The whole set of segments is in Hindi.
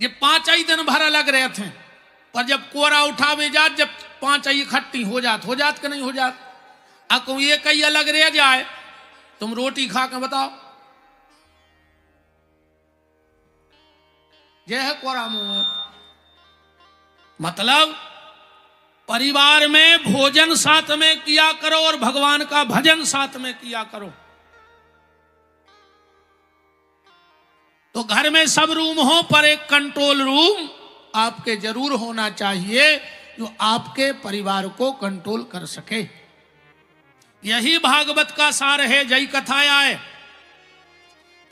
ये 5 दिन भर अलग रहे थे, पर जब कोरा उठावे जात, जब 5 इकट्ठी हो जात कि नहीं हो जात। अब ये कई अलग रह जाए, तुम रोटी खा के बताओ, यह है कोरा मुंह। मतलब परिवार में भोजन साथ में किया करो और भगवान का भजन साथ में किया करो। तो घर में सब रूम हो, पर एक कंट्रोल रूम आपके जरूर होना चाहिए जो आपके परिवार को कंट्रोल कर सके। यही भागवत का सार है, जय कथाया है।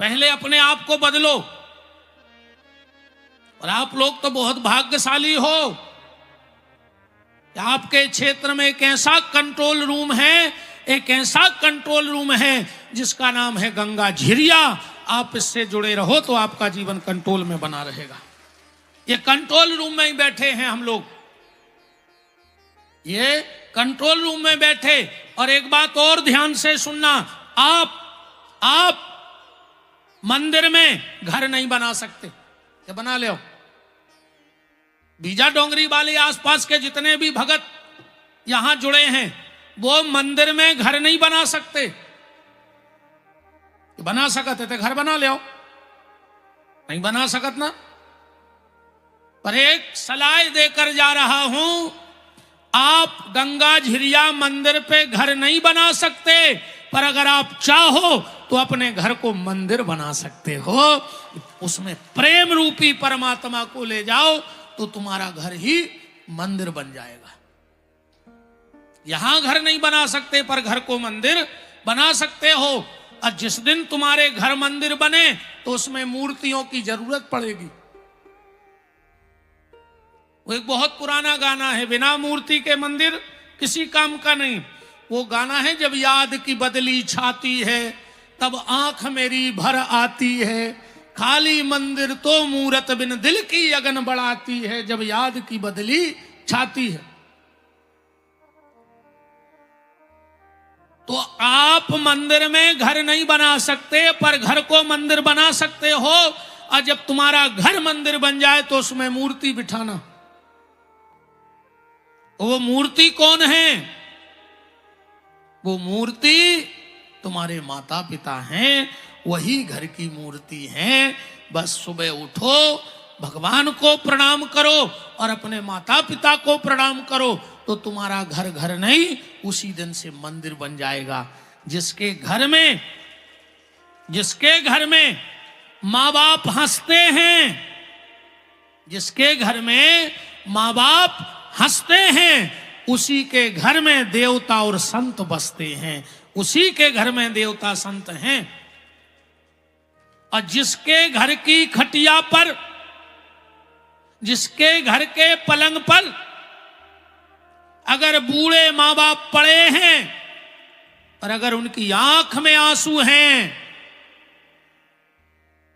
पहले अपने आप को बदलो। और आप लोग तो बहुत भाग्यशाली हो, आपके क्षेत्र में एक ऐसा कंट्रोल रूम है, एक ऐसा कंट्रोल रूम है जिसका नाम है गंगा झिरिया। आप इससे जुड़े रहो तो आपका जीवन कंट्रोल में बना रहेगा। ये कंट्रोल रूम में ही बैठे हैं हम लोग, ये कंट्रोल रूम में बैठे। और एक बात और ध्यान से सुनना, आप मंदिर में घर नहीं बना सकते, क्या बना ले। बीजा डोंगरी वाले आसपास के जितने भी भगत यहां जुड़े हैं, वो मंदिर में घर नहीं बना सकते। बना सकते थे घर बना ले, नहीं बना सकत ना। पर एक सलाह देकर जा रहा हूं, आप गंगा झिरिया मंदिर पे घर नहीं बना सकते, पर अगर आप चाहो तो अपने घर को मंदिर बना सकते हो। उसमें प्रेम रूपी परमात्मा को ले जाओ तो तुम्हारा घर ही मंदिर बन जाएगा। यहां घर नहीं बना सकते, पर घर को मंदिर बना सकते हो। और जिस दिन तुम्हारे घर मंदिर बने तो उसमें मूर्तियों की जरूरत पड़ेगी। वो एक बहुत पुराना गाना है, बिना मूर्ति के मंदिर किसी काम का नहीं। वो गाना है, जब याद की बदली छाती है तब आंख मेरी भर आती है, खाली मंदिर तो मूरत बिन दिल की अगन बढ़ाती है। जब याद की बदली छाती है, तो आप मंदिर में घर नहीं बना सकते, पर घर को मंदिर बना सकते हो। और जब तुम्हारा घर मंदिर बन जाए तो उसमें मूर्ति बिठाना। वो मूर्ति कौन है? वो मूर्ति तुम्हारे माता पिता हैं, वही घर की मूर्ति है। बस सुबह उठो, भगवान को प्रणाम करो और अपने माता पिता को प्रणाम करो, तो तुम्हारा घर घर नहीं, उसी दिन से मंदिर बन जाएगा। जिसके घर में माँ बाप हंसते हैं, जिसके घर में माँ बाप हंसते हैं, उसी के घर में देवता और संत बसते हैं। उसी के घर में देवता संत हैं। और जिसके घर की खटिया पर, जिसके घर के पलंग पर अगर बूढ़े माँ बाप पड़े हैं, और अगर उनकी आंख में आंसू हैं,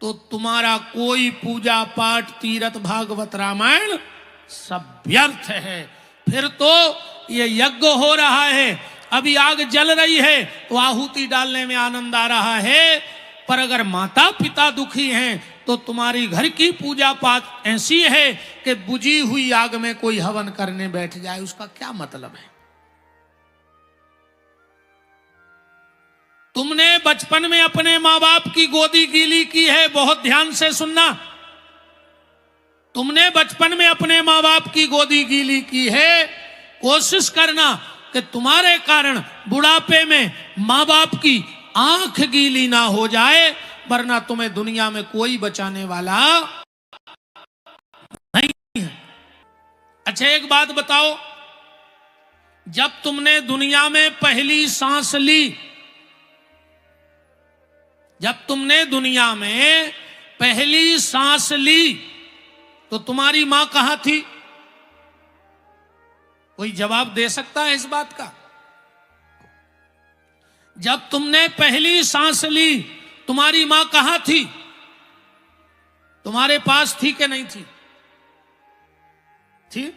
तो तुम्हारा कोई पूजा पाठ, तीर्थ, भागवत, रामायण सब व्यर्थ है। फिर तो ये यज्ञ हो रहा है, अभी आग जल रही है तो आहुति डालने में आनंद आ रहा है। पर अगर माता पिता दुखी हैं तो तुम्हारी घर की पूजा पाठ ऐसी है कि बुझी हुई आग में कोई हवन करने बैठ जाए, उसका क्या मतलब है? तुमने बचपन में अपने माँ बाप की गोदी गीली की है, बहुत ध्यान से सुनना। तुमने बचपन में अपने माँ बाप की गोदी गीली की है। कोशिश करना कि तुम्हारे कारण बुढ़ापे में माँ बाप की आंख गीली ना हो जाए, वरना तुम्हें दुनिया में कोई बचाने वाला नहीं है। अच्छा एक बात बताओ, जब तुमने दुनिया में पहली सांस ली, जब तुमने दुनिया में पहली सांस ली, तो तुम्हारी मां कहां थी? कोई जवाब दे सकता है इस बात का? जब तुमने पहली सांस ली, तुम्हारी मां कहां थी? तुम्हारे पास थी कि नहीं थी? थी।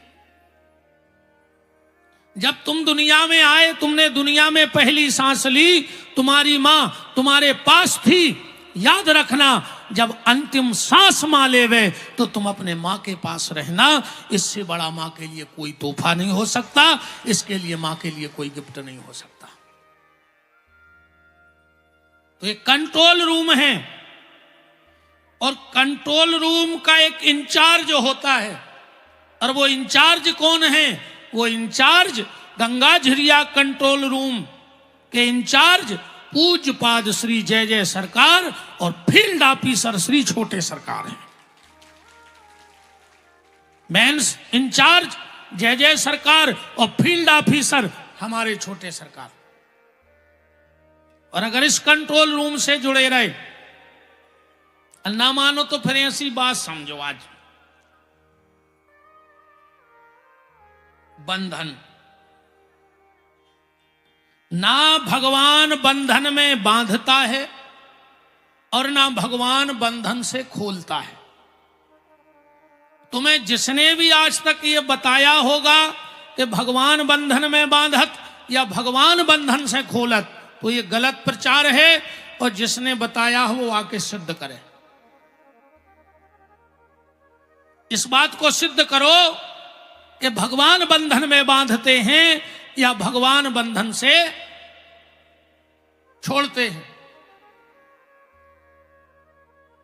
जब तुम दुनिया में आए, तुमने दुनिया में पहली सांस ली, तुम्हारी मां तुम्हारे पास थी याद रखना, जब अंतिम सांस मां लेवे तो तुम अपने मां के पास रहना। इससे बड़ा मां के लिए कोई तोहफा नहीं हो सकता, इसके लिए मां के लिए कोई गिफ्ट नहीं हो सकता। तो एक कंट्रोल रूम है, और कंट्रोल रूम का एक इंचार्ज होता है, और वो इंचार्ज कौन है? वो incharge Ganga Jhiriya control room के इंचार्ज पूज्य पाद श्री जय जय सरकार और फील्ड ऑफिसर श्री छोटे सरकार हैं। मेंस इंचार्ज जय जय सरकार और फील्ड ऑफिसर हमारे छोटे सरकार। और अगर इस कंट्रोल रूम से जुड़े रहे, ना मानो तो फिर ऐसी बात समझो, आज बंधन, ना भगवान बंधन में बांधता है और ना भगवान बंधन से खोलता है। तुम्हें जिसने भी आज तक ये बताया होगा कि भगवान बंधन में बांधत या भगवान बंधन से खोलत, तो ये गलत प्रचार है, और जिसने बताया हो वो आके सिद्ध करे। इस बात को सिद्ध करो कि भगवान बंधन में बांधते हैं या भगवान बंधन से छोड़ते हैं।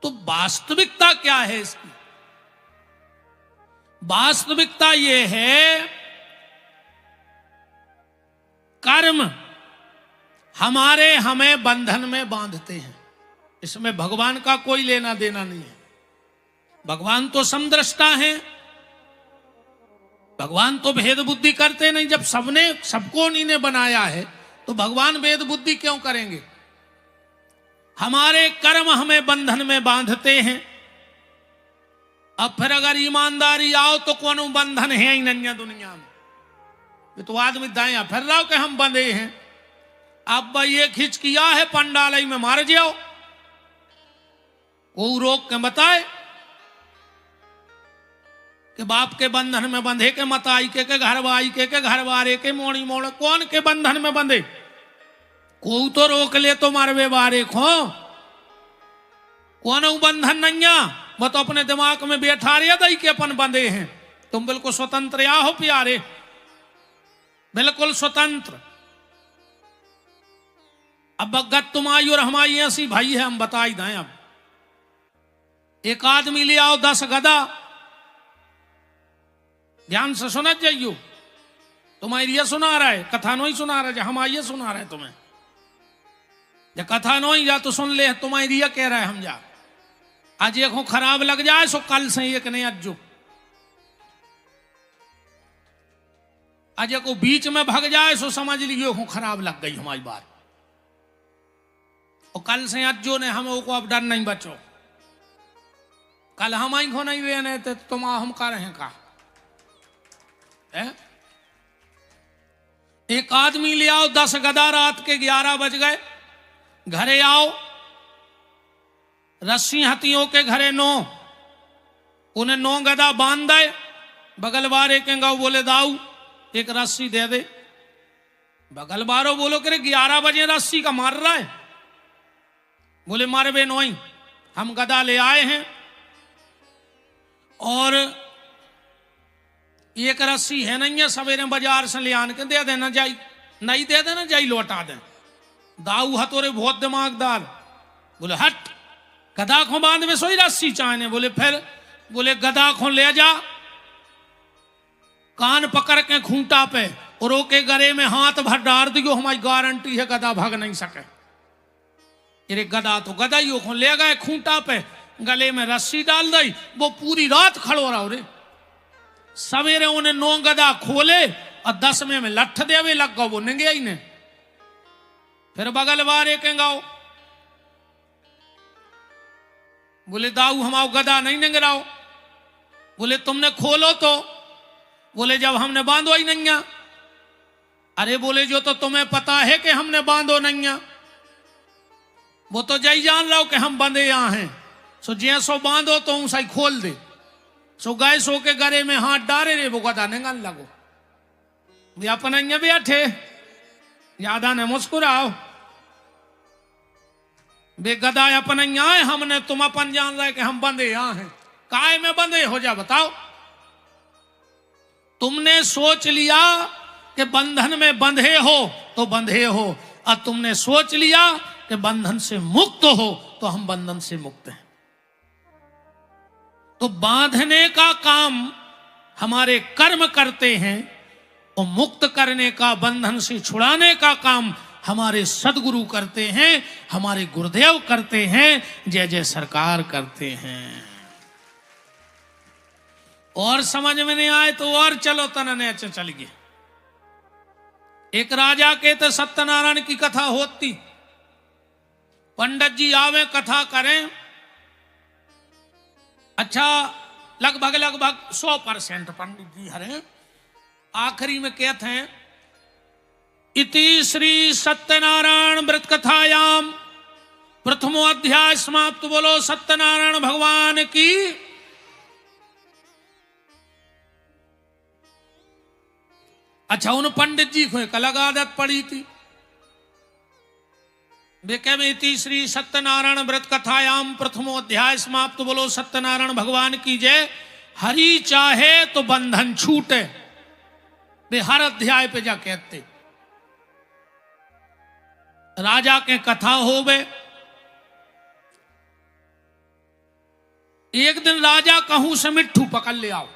तो वास्तविकता क्या है इसकी? वास्तविकता यह है, कर्म हमारे हमें बंधन में बांधते हैं, इसमें भगवान का कोई लेना देना नहीं है। भगवान तो समदृष्टा हैं, भगवान तो भेद बुद्धि करते नहीं। जब सबको इन्हें बनाया है तो भगवान भेद बुद्धि क्यों करेंगे? हमारे कर्म हमें बंधन में बांधते हैं। अब फिर अगर ईमानदारी आओ तो कौन बंधन है ही नहीं दुनिया में। ये तो आदमी दाया फिर रहा कि हम बंधे हैं। अब भाई ये खिंच किया है पंडालई में मार जाओ, वो रोक के बताए कि बाप के बंधन में बंधे के मताई के घरवाई के घरवारे के मोड़ी मोड़, कौन के बंधन में बंधे? को तो रोक ले तो मारवे बारे खो, कौन बंधन नहीं, वो तो अपने दिमाग में बैठा रहे दई के अपन बंधे हैं। तुम बिल्कुल स्वतंत्र या हो प्यारे, बिल्कुल स्वतंत्र। अब अगत तुम्हारी और हमारी ऐसी भाई है, हम बता ही दें। अब एक आदमी ले आओ 10 गदा, ध्यान से सुना जाइयो। तुम्हारी ये सुना रहा है, कथा नहीं सुना रहा है, हम आइए सुना रहे तुम्हें। जब कथा नहीं जा तो सुन ले, तुम्हारी ये कह रहा है हम जा। आज एक हो खराब लग जाए सो कल से एक नहीं अज्जो, आज को बीच में भग जाए सो समझ लियो हो खराब लग गई हमारी बात। और कल से अज्जो ने हम को अब डर नहीं बचो, कल हम आई को नहीं रहने थे तुम हम का रहे का है? एक आदमी ले आओ 10 गदा, रात के 11 बज गए, घरे आओ, रस्सी हथियों के घरे 9, उन्हें 9 गदा बांध दे। बगल वाले के गाँव बोले दाऊ एक रस्सी दे दे। बगल बारो बोलो करे 11 बजे रस्सी का मार रहा है। बोले मारे बे नोई, हम गदा ले आए हैं और एक रस्सी है नहीं है, सवेरे बाजार से ले आने के दे देना जाई, नहीं दे देना जाई लौटा दे। दाऊ हतोरे बहुत दिमागदार, बोले हट गदा को बांध में सोई रस्सी चाहने। बोले फिर? बोले गदा को ले जा, कान पकड़ के खूंटा पे और ओके गले में हाथ भर डाल दियो, हमारी गारंटी है गदा भाग नहीं सके। अरे गदा तो गदा ही को ले गए खूंटा पे, गले में रस्सी डाल दी, वो पूरी रात खड़ो रहा। रे सवेरे उन्हें 9 गदा खोले और 10 में लठ देवे लग गो, वो निंगे ही ने। फिर बगल वाले के गाओ बोले दाऊ हमारा गदा नहीं निंगराओ। बोले तुमने खोलो तो? बोले जब हमने बांधो ही नहीं। अरे बोले जो तो तुम्हें पता है कि हमने बांधो नहीं, वो तो जय जान रहा हो कि हम बंधे यहाँ हैं। सो जैसो बांधो तो सही खोल दे। सो गए सो के गले में हाथ डारे रे, वो गदा निगल लगो। अपन बैठे ज्यादा ने मुस्कुराओ। बे गदा अपन आए, हमने तुम अपन जान रहे कि हम बंधे यहां हैं। काय में बंधे हो जा बताओ। तुमने सोच लिया कि बंधन में बंधे हो तो बंधे हो, और तुमने सोच लिया कि बंधन से मुक्त हो तो हम बंधन से मुक्त हैं। तो बांधने का काम हमारे कर्म करते हैं और मुक्त करने का, बंधन से छुड़ाने का काम हमारे सदगुरु करते हैं, हमारे गुरुदेव करते हैं, जय जय सरकार करते हैं। और समझ में नहीं आए तो और चलो तनने चल गए। एक राजा के तो सत्यनारायण की कथा होती, पंडित जी आवे कथा करें, अच्छा लगभग 100% पंडित जी हरे, आखिरी में कहते हैं इति श्री सत्यनारायण व्रत कथायाम प्रथमो अध्याय समाप्त। बोलो सत्यनारायण भगवान की। अच्छा उन पंडित जी को एक अलग आदत पड़ी थी, वे कहते श्री सत्यनारायण व्रत कथायाम प्रथमो अध्याय समाप्त। बोलो सत्यनारायण भगवान की जय। हरि चाहे तो बंधन छूटे, वे हर अध्याय पे जा कहते। राजा के कथा हो गए। एक दिन राजा कहूं से मिट्ठू पकड़ ले आओ।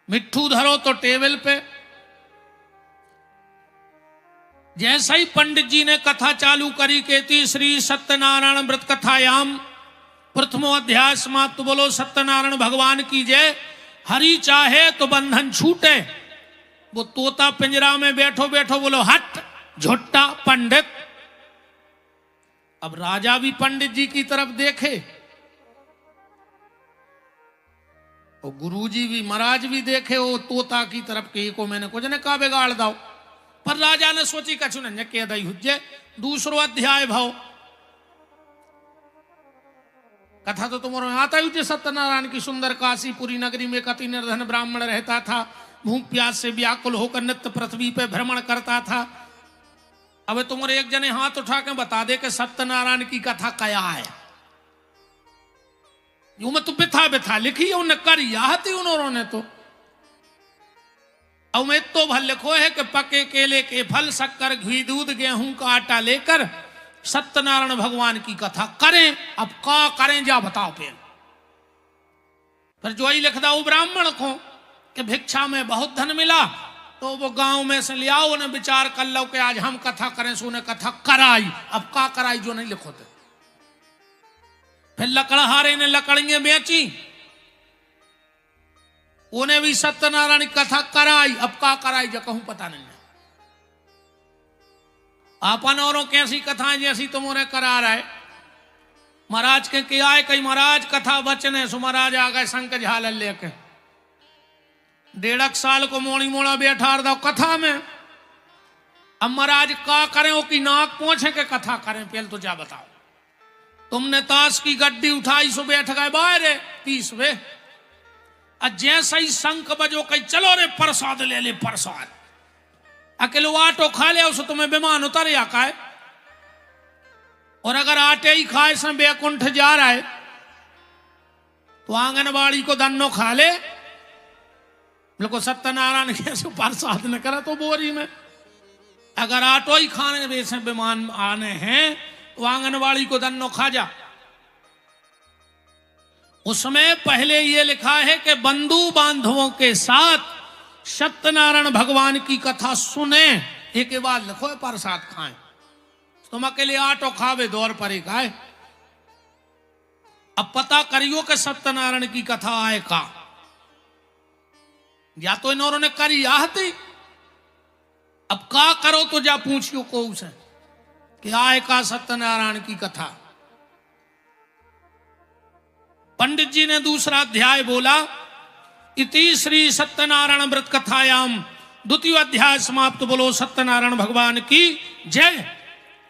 मिट्ठू धरो तो टेबल पे। जैसा ही पंडित जी ने कथा चालू करी, कहती श्री सत्यनारायण व्रत कथायाम प्रथमो अध्याय समाप्त। बोलो सत्यनारायण भगवान की जय। हरि चाहे तो बंधन छूटे। वो तोता पिंजरा में बैठो बैठो बोलो हट झोट्टा पंडित। अब राजा भी पंडित जी की तरफ देखे और गुरुजी भी महाराज भी देखे वो तोता की तरफ के को मैंने कुछ ने कहा बिगाड़ दो। पर राजा ने सोची कछु न कह दई हुज्जे। दूसरो अध्याय भाव कथा तो तुम्हारे आता ही सत्यनारायण की सुंदर काशीपुरी नगरी में कति निर्धन ब्राह्मण रहता था। भूख प्यास से व्याकुल होकर नित्य पृथ्वी पे भ्रमण करता था। अब तुम्हारे एक जने हाथ उठा के बता दे कि सत्यनारायण की कथा क्या है। यूं मैं तो बिथा बिथा लिखी है उन्हें करी याती उन्होंने तो। अब मैं तो भल लिखो है कि पके केले के फल शक्कर घी दूध गेहूं का आटा लेकर सत्यनारायण भगवान की कथा करें। अब का करें जा बताओ। फिर जो ही लिख दो ब्राह्मण को कि भिक्षा में बहुत धन मिला तो वो गांव में से ले आओ, उन्हें विचार कर लो कि आज हम कथा करें। सो उन्हें कथा कराई। अब का कराई जो नहीं लिखो थे। फिर लकड़हारे ने लकड़ियां बेची, उन्हें भी सत्यनारायण की कथा कराई। अब का कराई जो कहूं पता नहीं। अपन औरों कैसी कथाएं जैसी तुम्हारे करा रहा है। महाराज के आए कई महाराज कथा बचने सो महाराज आ गए शंकर झाल लेके। 1.5 साल को मोड़ी मोड़ा बैठा दो कथा में। अब महाराज का करें वो की नाक पहुंचे के कथा करें। पहले तो जा बताओ। तुमने ताश की गड्डी उठाई सो बैठ गए बाहर 30वें। जैसा ही शंख बजो कहीं चलो रे प्रसाद ले ले प्रसाद। अकेले आटो खा ले उसे तुम्हें विमान उतर या का है। और अगर आटे ही खाए से बैकुंठ जा रहा है तो आंगनबाड़ी को दन्नो खा ले। बिल्कुल सत्यनारायण कैसे प्रसाद न करा तो बोरी में। अगर आटो ही खाने वैसे विमान आने हैं तो आंगनबाड़ी को दन्नो खा जा। उसमें पहले ये लिखा है कि बंधु बांधवों के साथ सत्यनारायण भगवान की कथा सुने। एक के बाद लिखो प्रसाद खाएं। तुम अकेले आटो खावे दौर पर एक आए। अब पता करियो कि सत्यनारायण की कथा आए का। या तो इन्होंने करी आती। अब का करो तो जा पूछियो को उसे कि आए का सत्यनारायण की कथा। पंडित जी ने दूसरा अध्याय बोला इति श्री सत्यनारायण व्रत कथायाम द्वितीय अध्याय समाप्त। बोलो सत्यनारायण भगवान की जय।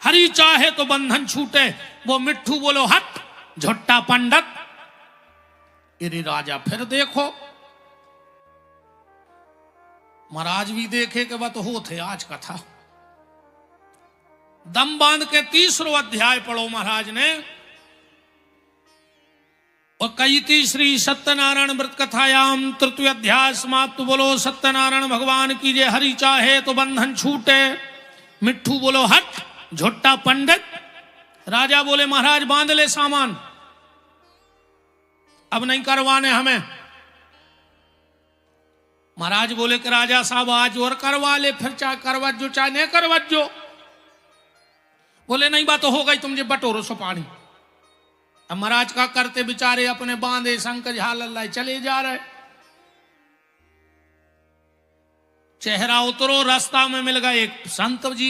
हरि चाहे तो बंधन छूटे। वो मिट्ठू बोलो हट झोट्टा पंडित। गिरी राजा फिर देखो महाराज भी देखे कि वह तो हो थे आज कथा। दम बांध के 30वां अध्याय पढ़ो महाराज ने। और कई तीसरी सत्यनारायण व्रत कथायाम तृतीय अध्याय समाप्त। बोलो सत्यनारायण भगवान की जय। हरि चाहे तो बंधन छूटे। मिट्ठू बोलो हट झुट्टा पंडित। राजा बोले महाराज बांध ले सामान, अब नहीं करवाने हमें। महाराज बोले कि राजा साहब आज और करवा ले, फिर चाहे करवजो चाहे नहीं करवजो। बोले नहीं बात तो हो गई, तुम जे बटोरो सो पानी। अब महाराज का करते बेचारे अपने बांधे शंकर झाल अल्लाह चले जा रहे। चेहरा उतरो, रास्ता में मिल गए एक संत जी।